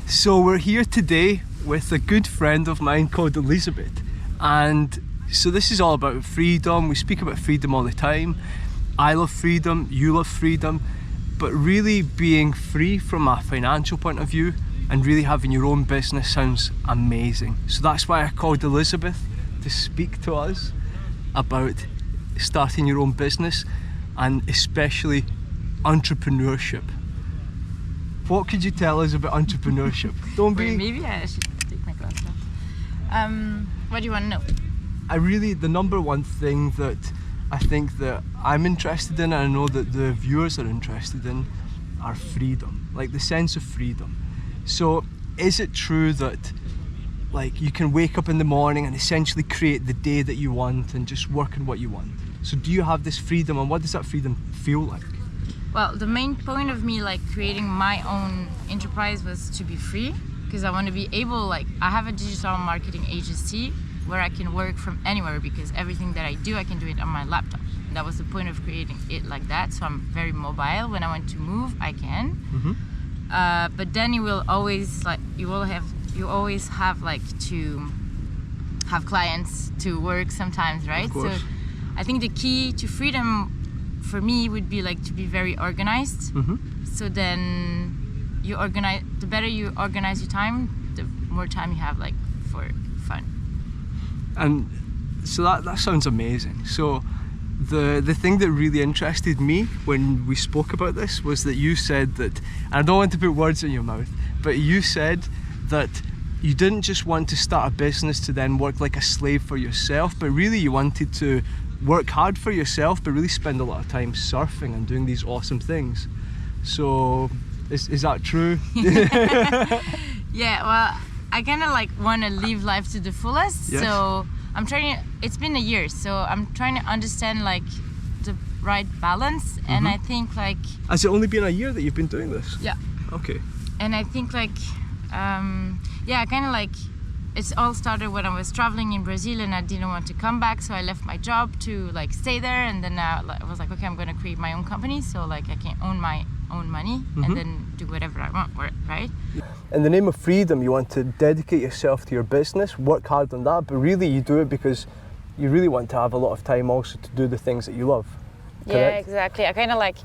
So we're here today with a good friend of mine called Elisabete, and so this is all about freedom. We speak about freedom all the time. I love freedom, you love freedom, but really being free from a financial point of view and really having your own business sounds amazing. So that's why I called Elisabete to speak to us about starting your own business and especially entrepreneurship. What could you tell us about entrepreneurship? Don't be... Maybe I should take my glasses off. What do you want to know? The number one thing that I think that I'm interested in, and I know that the viewers are interested in, are freedom, like the sense of freedom. So is it true that like you can wake up in the morning and essentially create the day that you want and just work on what you want? So do you have this freedom, and what does that freedom feel like? Well, the main point of me like creating my own enterprise was to be free, because I want to be able, like, I have a digital marketing agency where I can work from anywhere, because everything that I do, I can do it on my laptop. And that was the point of creating it like that. So I'm very mobile. When I want to move, I can. Mm-hmm. But then you will always always have like to have clients to work sometimes, right? So I think the key to freedom for me would be like to be very organized. Mm-hmm. So then the better you organize your time, the more time you have like for fun. And so that sounds amazing. So the thing that really interested me when we spoke about this was that you said that, and I don't want to put words in your mouth, but you said that you didn't just want to start a business to then work like a slave for yourself, but really you wanted to work hard for yourself, but really spend a lot of time surfing and doing these awesome things. So is that true? Yeah, well, I kind of like want to live life to the fullest. Yes. So I'm trying to, it's been a year, so I'm trying to understand like the right balance. Mm-hmm. And I think like... Has it only been a year that you've been doing this? Yeah. Okay. And I think like, I kind of like, it's all started when I was traveling in Brazil and I didn't want to come back, so I left my job to like stay there, and then I was like, okay, I'm gonna create my own company, so like I can own my own money. Mm-hmm. And then do whatever I want for it, right? In the name of freedom, you want to dedicate yourself to your business, work hard on that, but really you do it because you really want to have a lot of time also to do the things that you love. Correct? Yeah, exactly. I kind of like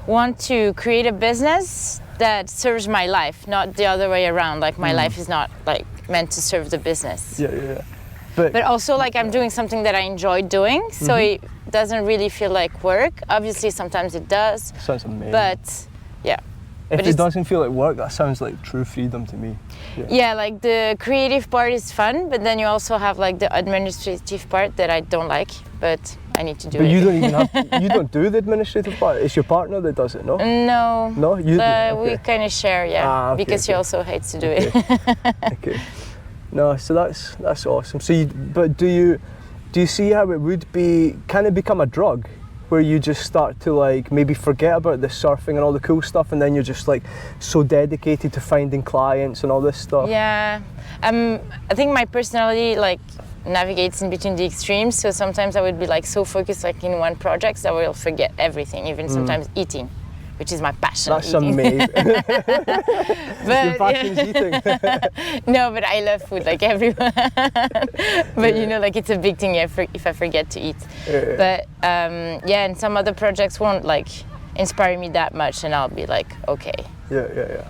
want to create a business that serves my life, not the other way around. Like my life is not like meant to serve the business. Yeah. But also like I'm doing something that I enjoy doing, so it doesn't really feel like work. Obviously sometimes it does. Sounds amazing. But yeah. If it doesn't feel like work, that sounds like true freedom to me. Yeah, like the creative part is fun, but then you also have like the administrative part that I don't like, but I need to do it. But you don't even have, you don't do the administrative part? It's your partner that does it, no? No. No? You do? Okay. We kind of share, because she also hates to do it. Okay. No, so that's awesome. So do you see how it would be, can it become a drug? Where you just start to like maybe forget about the surfing and all the cool stuff, and then you're just like so dedicated to finding clients and all this stuff? Yeah, I think my personality like navigates in between the extremes, so sometimes I would be like so focused like in one project that I will forget everything, even sometimes eating, which is my passion. That's amazing. But, your passion is eating. No, but I love food like everyone. But you know, like it's a big thing if I forget to eat. Yeah. But and some other projects won't like inspire me that much, and I'll be like, okay. Yeah.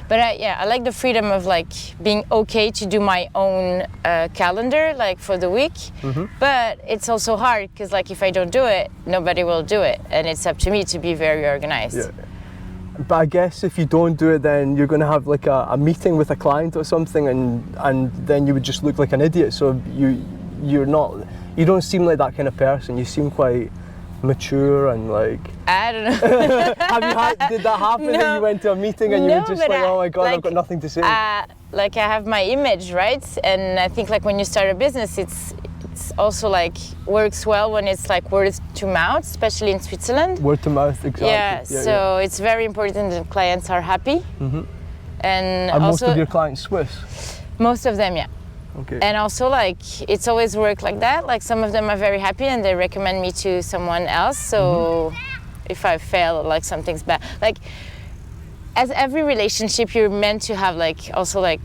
But I like the freedom of like being okay to do my own calendar like for the week. Mm-hmm. But it's also hard because like if I don't do it, nobody will do it, and it's up to me to be very organized. Yeah. But I guess if you don't do it, then you're going to have like a meeting with a client or something, and then you would just look like an idiot. So you don't seem like that kind of person. You seem quite mature and like... I don't know. Did that happen? No. That you went to a meeting and you were just like, oh my God, I've got nothing to say? Like I have my image, right? And I think like when you start a business, it's also like works well when it's like word to mouth, especially in Switzerland. Word to mouth, exactly. Yeah, so it's very important that clients are happy. Mm-hmm. And also, most of your clients Swiss? Most of them, yeah. Okay. And also like it's always worked like that. Like some of them are very happy and they recommend me to someone else. So if I fail, like something's bad. Like as every relationship, you're meant to have like also like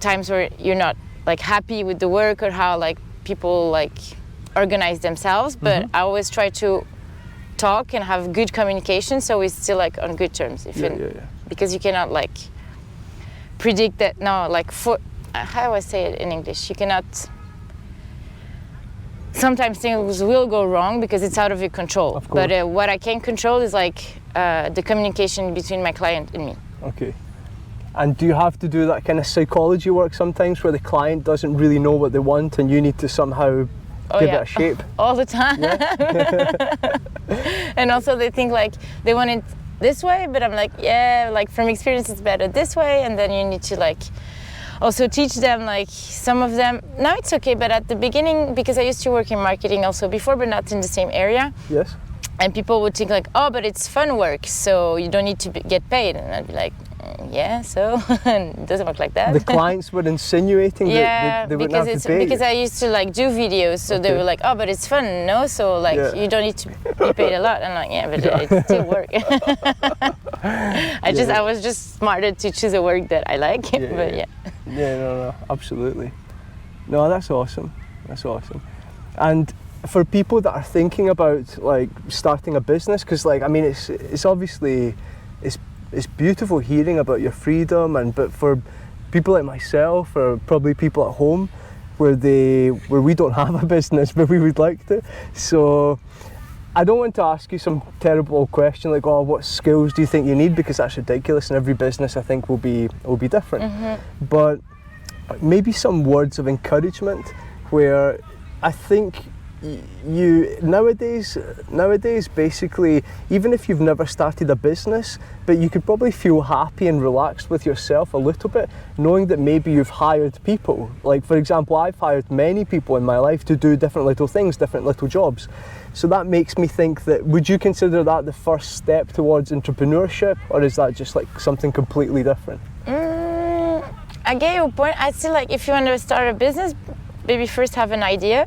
times where you're not like happy with the work or how like people like organize themselves, but I always try to talk and have good communication, so we're still like on good terms. Because you cannot like predict that. No, like for how do I say it in English? You cannot. Sometimes things will go wrong because it's out of your control. But what I can control is like the communication between my client and me. Okay. And do you have to do that kind of psychology work sometimes where the client doesn't really know what they want and you need to somehow give it a shape? All the time. And also they think like they want it this way, but I'm like, yeah, like from experience it's better this way, and then you need to like also teach them, like some of them, now it's okay, but at the beginning, because I used to work in marketing also before, but not in the same area. Yes. And people would think like, oh, but it's fun work, so you don't need to get paid. And I'd be like, yeah, so it doesn't work like that. The clients were insinuating that they wouldn't have to pay because I used to like do videos, so they were like, oh, but it's fun, no? So like you don't need to be paid a lot. I'm like, yeah, but it's still work. I was just smarter to choose a work that I like. But yeah. Yeah, no, absolutely. No, that's awesome. That's awesome. And for people that are thinking about like starting a business, because like I mean, it's obviously it's beautiful hearing about your freedom, but for people like myself or probably people at home where we don't have a business but we would like to. So I don't want to ask you some terrible question like, oh, what skills do you think you need, because that's ridiculous, and every business I think will be different. But maybe some words of encouragement where I think you nowadays basically, even if you've never started a business, but you could probably feel happy and relaxed with yourself a little bit, knowing that maybe you've hired people. Like for example, I've hired many people in my life to do different little things, different little jobs. So that makes me think that, would you consider that the first step towards entrepreneurship, or is that just like something completely different? I get your point. I still like, if you want to start a business, maybe first have an idea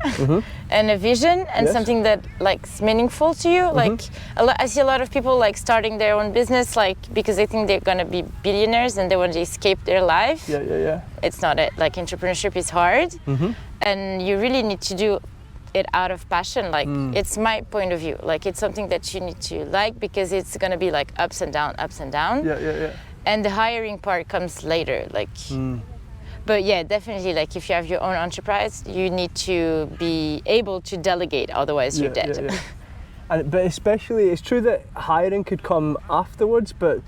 and a vision and something that like is meaningful to you. Like I see a lot of people like starting their own business like because they think they're gonna be billionaires and they want to escape their life. It's not it. Like entrepreneurship is hard, and you really need to do it out of passion. Like it's my point of view. Like it's something that you need to like, because it's gonna be like ups and down. And the hiring part comes later. Like. But yeah, definitely, like if you have your own enterprise, you need to be able to delegate, otherwise you're dead. But especially, it's true that hiring could come afterwards, but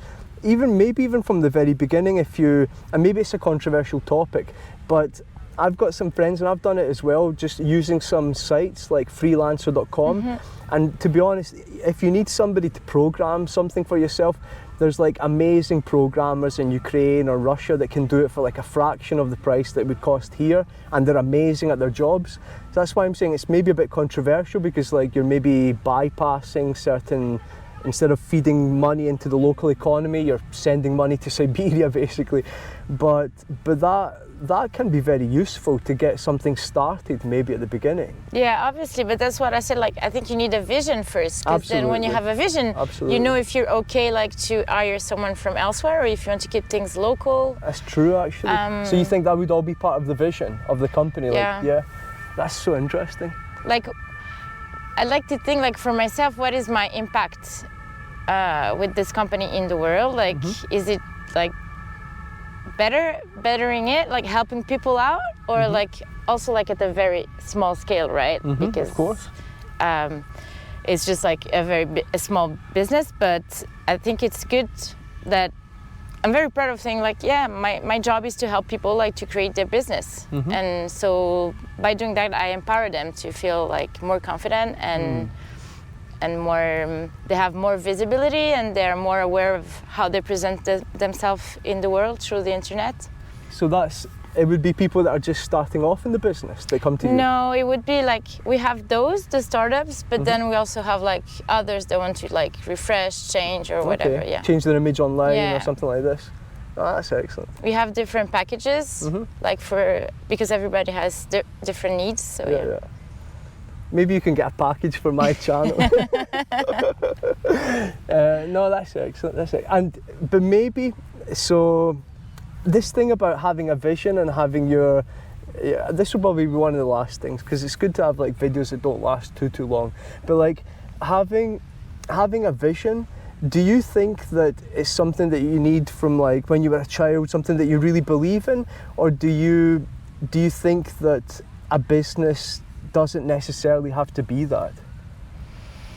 maybe even from the very beginning, and maybe it's a controversial topic, but I've got some friends, and I've done it as well, just using some sites like freelancer.com. And to be honest, if you need somebody to program something for yourself, there's like amazing programmers in Ukraine or Russia that can do it for like a fraction of the price that it would cost here, and they're amazing at their jobs. So that's why I'm saying it's maybe a bit controversial, because like you're maybe bypassing certain, instead of feeding money into the local economy, you're sending money to Siberia basically. But that can be very useful to get something started maybe at the beginning. Yeah, obviously, but that's what I said, like I think you need a vision first, because then when you have a vision, you know if you're okay like to hire someone from elsewhere, or if you want to keep things local. That's true actually. So you think that would all be part of the vision of the company? Like, that's so interesting. Like I like to think like for myself, what is my impact with this company in the world? Like is it like bettering it, like helping people out, or like also like at a very small scale, right? Because of course it's just like a small business, but I think it's good that I'm very proud of saying like, yeah, my job is to help people like to create their business. And so by doing that, I empower them to feel like more confident and more, they have more visibility, and they're more aware of how they present themselves in the world through the internet. So it would be people that are just starting off in the business that come to you? No, it would be like, we have the startups, but then we also have like others that want to like refresh, change or whatever, Change their image online or something like this. Oh, that's excellent. We have different packages, like because everybody has different needs, so maybe you can get a package for my channel. No, that's excellent. That's it. But maybe, so this thing about having a vision and having your, this will probably be one of the last things, because it's good to have like videos that don't last too long. But like having a vision, do you think that it's something that you need from like when you were a child, something that you really believe in, or do you think that a business doesn't necessarily have to be that?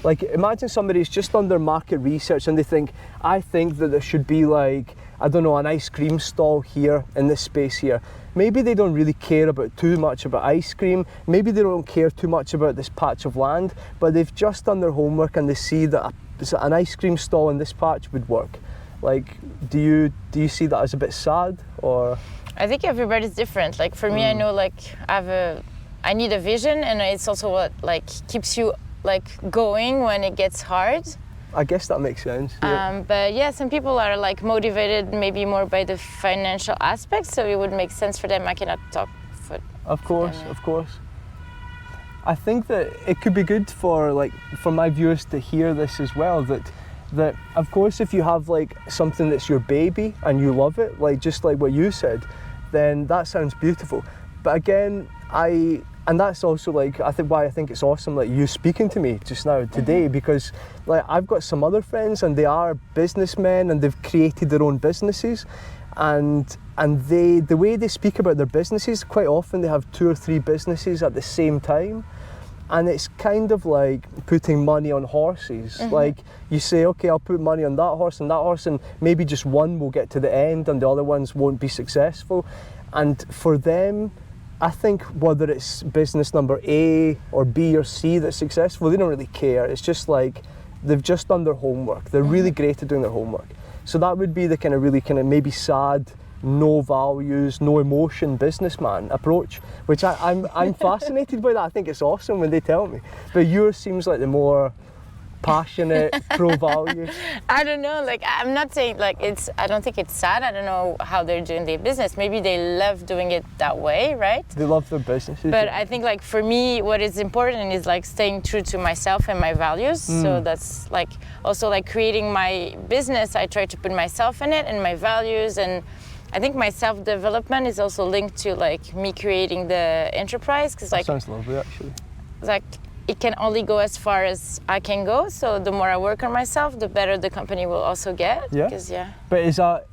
Like, imagine somebody's just done their market research and they think, I think that there should be like, I don't know, an ice cream stall here in this space here. Maybe they don't really care too much about ice cream. Maybe they don't care too much about this patch of land, but they've just done their homework and they see that an ice cream stall in this patch would work. Like, do you see that as a bit sad, or? I think everybody's different. Like for me, I know like I need a vision, and it's also what like keeps you like going when it gets hard. I guess that makes sense. Yeah. But yeah, some people are like motivated maybe more by the financial aspects, so it would make sense for them. I cannot talk for. Of course. I think that it could be good for my viewers to hear this as well. That of course, if you have like something that's your baby and you love it, like just like what you said, then that sounds beautiful. But again, and that's also like why I think it's awesome like you speaking to me just now today, because like I've got some other friends and they are businessmen and they've created their own businesses, and the way they speak about their businesses, quite often they have 2 or 3 businesses at the same time, and it's kind of like putting money on horses. Like you say, okay, I'll put money on that horse and maybe just one will get to the end and the other ones won't be successful. And for them, I think whether it's business number A or B or C that's successful, they don't really care. It's just like they've just done their homework. They're really great at doing their homework. So that would be the kind of maybe sad, no values, no emotion businessman approach, which I'm fascinated by that. I think it's awesome when they tell me. But yours seems like the more passionate, pro-value. I don't know, like I'm not saying like I don't think it's sad. I don't know how they're doing their business. Maybe they love doing it that way, right? They love their businesses. But I think like for me, what is important is like staying true to myself and my values. So that's like also like creating my business. I try to put myself in it and my values, and I think my self-development is also linked to like me creating the enterprise, because like that sounds lovely actually. Like it can only go as far as I can go. So the more I work on myself, the better the company will also get. Yeah. But is that,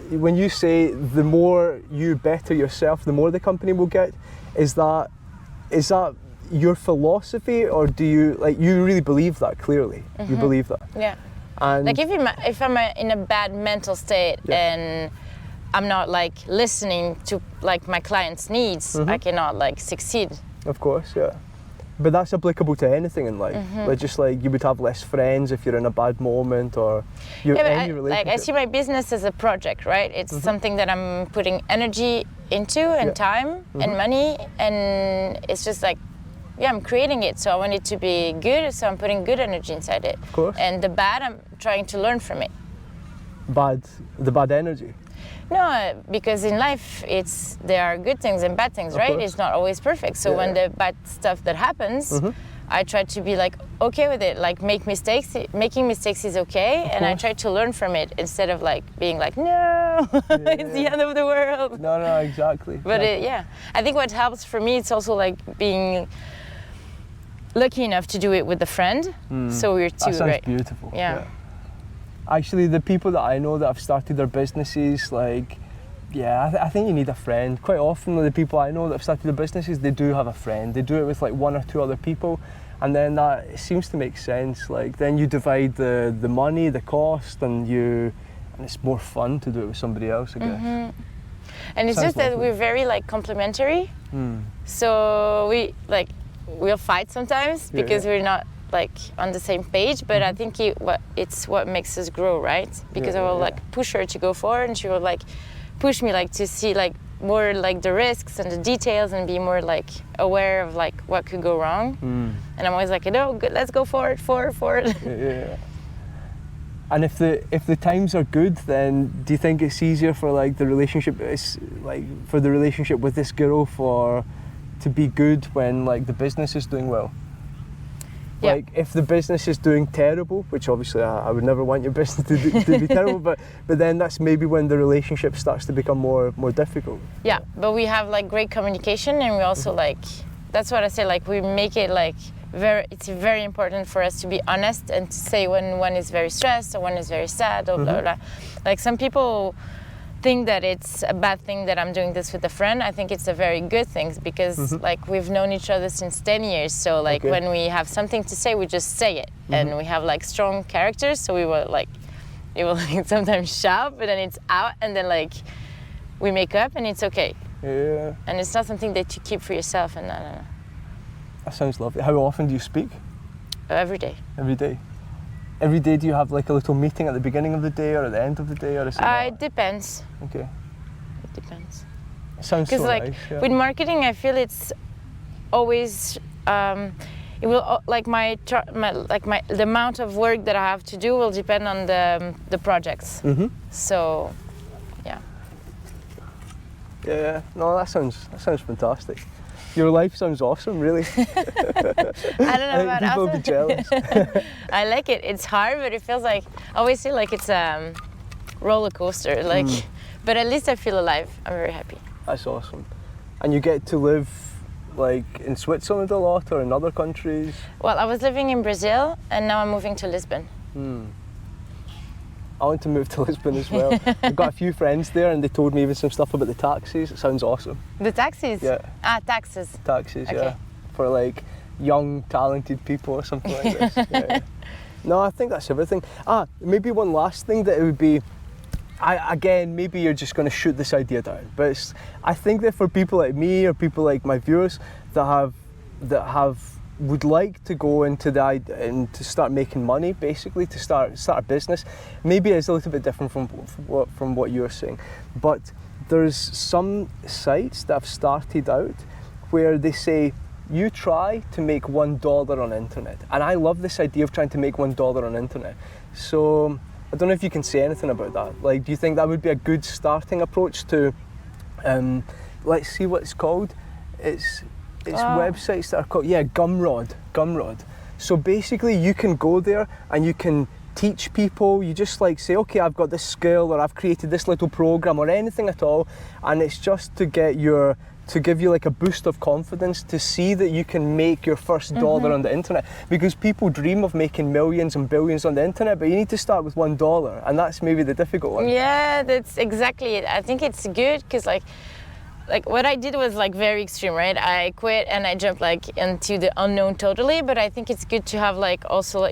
when you say the more you better yourself, the more the company will get, is that your philosophy, or do you you really believe that clearly? You believe that? Yeah. And like if I'm in a bad mental state and I'm not like listening to like my clients' needs, I cannot like succeed. Of course, yeah. But that's applicable to anything in life. Like just like you would have less friends if you're in a bad moment, or any relationship. Like I see my business as a project, right? It's something that I'm putting energy into, and time and money, and it's just like, I'm creating it. So I want it to be good, so I'm putting good energy inside it. Of course. And the bad, I'm trying to learn from it. The bad energy? No, because in life there are good things and bad things, right? It's not always perfect. So when the bad stuff that happens, I try to be like okay with it. Like making mistakes is okay, and I try to learn from it instead of like being like, no, it's the end of the world. No, exactly. But I think what helps for me, it's also like being lucky enough to do it with a friend. So we're two, that sounds right? Beautiful. Yeah. Actually, the people that I know that have started their businesses, like, I think you need a friend. Quite often, the people I know that have started their businesses, they do have a friend. They do it with like 1 or 2 other people, and then it seems to make sense. Like, then you divide the money, the cost, and it's more fun to do it with somebody else, I guess. And it's just that we're very like complementary. So we'll fight sometimes because we're not like on the same page, but I think it's what makes us grow, right? Because I will like push her to go forward, and she will like push me like to see like more like the risks and the details, and be more like aware of like what could go wrong. And I'm always like, no, good, let's go forward. And if the times are good, then do you think it's easier for like the relationship, for the relationship with this girl to be good when like the business is doing well? Yeah. Like if the business is doing terrible, which obviously I would never want your business to be terrible, but then that's maybe when the relationship starts to become more difficult. Yeah, but we have like great communication, and we also like, that's what I say, like we make it like it's very important for us to be honest and to say when one is very stressed or one is very sad or blah, blah. Like some people think that it's a bad thing that I'm doing this with a friend. I think it's a very good thing because like we've known each other since 10 years. So like when we have something to say, we just say it. And we have like strong characters. So we will like sometimes shout, but then it's out, and then like we make up and it's okay. Yeah. And it's not something that you keep for yourself, and no. That sounds lovely. How often do you speak? Every day. Every day. Every day, do you have like a little meeting at the beginning of the day or at the end of the day, or is it? It depends. Okay. It depends. Sounds so Because like nice, yeah. with marketing, I feel it's always it will like the amount of work that I have to do will depend on the projects. So, yeah. Yeah. No, that sounds fantastic. Your life sounds awesome, really. I don't know about people will be jealous. I like it. It's hard, but it feels like I always feel like it's a roller coaster. Like, but at least I feel alive. I'm very happy. That's awesome. And you get to live like in Switzerland a lot or in other countries? Well, I was living in Brazil, and now I'm moving to Lisbon. I want to move to Lisbon as well. I've got a few friends there, and they told me even some stuff about the taxis. It sounds awesome. The taxis? Yeah. Taxes. Taxis, Okay. yeah. For like young, talented people or something like this. Yeah. No, I think that's everything. Maybe one last thing that it would be, again, maybe you're just going to shoot this idea down, but I think that for people like me or people like my viewers that would like to go into and to start making money, basically to start a business, maybe it's a little bit different from what you're saying, but there's some sites that have started out where they say you try to make $1 on internet, and I love this idea of trying to make $1 on internet. So I don't know if you can say anything about that. Like, do you think that would be a good starting approach to let's see what it's called. It's websites that are called, Gumroad. So basically you can go there and you can teach people. You just like say, okay, I've got this skill, or I've created this little program, or anything at all, and it's just to give you like a boost of confidence to see that you can make your first dollar on the internet, because people dream of making millions and billions on the internet, but you need to start with $1, and that's maybe the difficult one. Yeah, that's exactly it. I think it's good because like what I did was like very extreme, right? I quit and I jumped like into the unknown totally, but I think it's good to have like also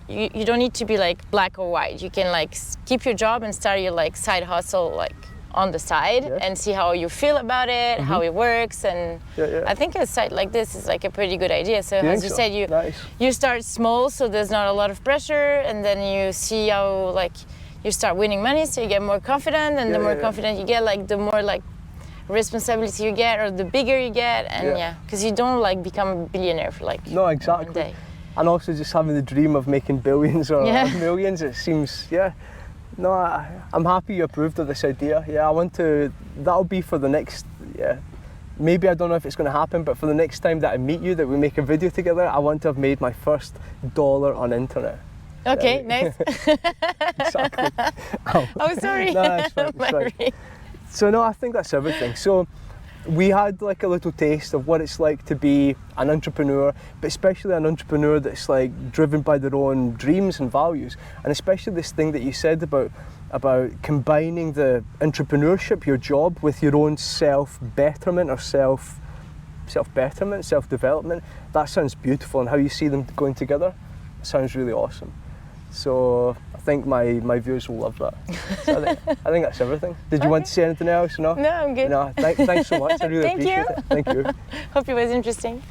you don't need to be like black or white. You can like keep your job and start your like side hustle like on the side and see how you feel about it, how it works, and I think a site like this is like a pretty good idea. So as you said, you start small, so there's not a lot of pressure, and then you see how like you start winning money, so you get more confident, and the more confident you get, like the more like responsibility you get, or the bigger you get, and because you don't like become a billionaire for like one day. And also just having the dream of making billions or millions, it seems no, I'm happy you approved of this idea. I want to, that'll be for the next, maybe I don't know if it's going to happen, but for the next time that I meet you, that we make a video together, I want to have made my first $1 on internet. Okay, nice. Exactly. Oh, sorry. No, it's fine. So no, I think that's everything. So we had like a little taste of what it's like to be an entrepreneur, but especially an entrepreneur that's like driven by their own dreams and values, and especially this thing that you said about combining the entrepreneurship, your job, with your own self-betterment or self-betterment, self-development. That sounds beautiful, and how you see them going together sounds really awesome. So I think my viewers will love that. So I think that's everything. Did you want to say anything else? No? No, I'm good. No, thanks so much. I really appreciate it. Thank you. Hope it was interesting.